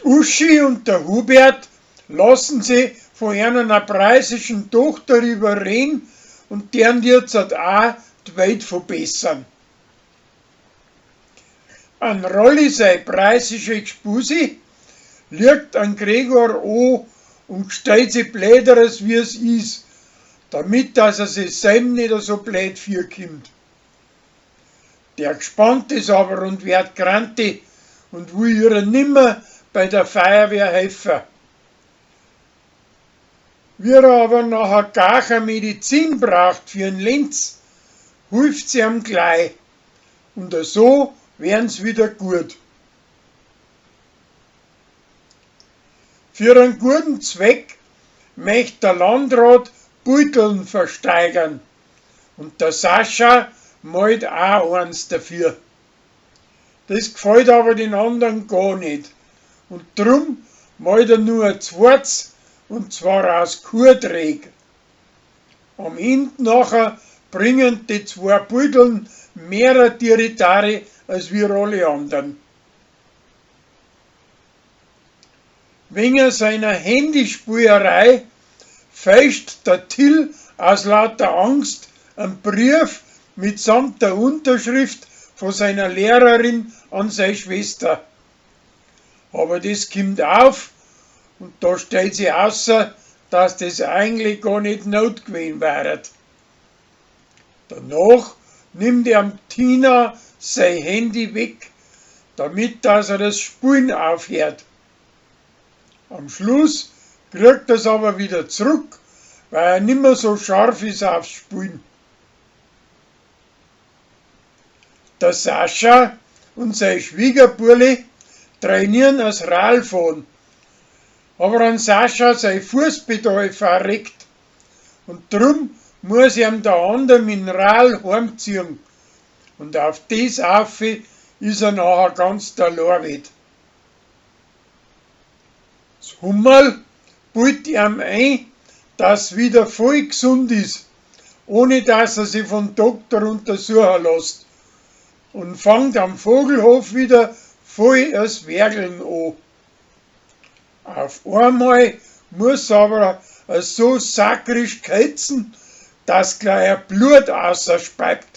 Uschi und der Hubert lassen sie von einer preisischen Tochter überreden und deren jetzt auch die Welt verbessern. An Rolli sei preisische Gspusi liegt an Gregor an und stellt sich bläderes wie es ist, damit dass er sich selbst nicht so blöd vorkommt. Der gespannt ist aber und wird Grante und will ihr nimmer bei der Feuerwehr helfen. Wie er aber nachher gar keine Medizin braucht für einen Lenz, hilft sie ihm gleich. Und so werden's wieder gut. Für einen guten Zweck möchte der Landrat Beuteln versteigern. Und der Sascha malt auch eins dafür. Das gefällt aber den anderen gar nicht. Und drum malt er nur ein zweites, und zwar aus Kurträg. Am Ende nachher bringen die zwei Beuteln mehr Tiritare als wir alle anderen. Wegen seiner Handyspielerei fälscht der Till aus lauter Angst einen Brief mitsamt der Unterschrift von seiner Lehrerin an seine Schwester. Aber das kommt auf und da stellt sich außer, dass das eigentlich gar nicht not gewesen wäre. Danach nimmt Tina sein Handy weg, damit dass er das Spielen aufhört. Am Schluss kriegt er es aber wieder zurück, weil er nicht mehr so scharf ist aufs Spielen. Der Sascha und sein Schwiegerburli trainieren als Radfahren, aber an Sascha sein Fußpedal verreckt und drum muss ihm der andere Mineral heimziehen und auf das auf ist er nachher ganz der Lorwet. Das Hummerl bildet ihm ein, dass es wieder voll gesund ist, ohne dass er sich vom Doktor untersuchen lässt und fängt am Vogelhof wieder voll das Werkeln an. Auf einmal muss aber so sakrisch kätzen, dass gleich ein Blut außerspeibt.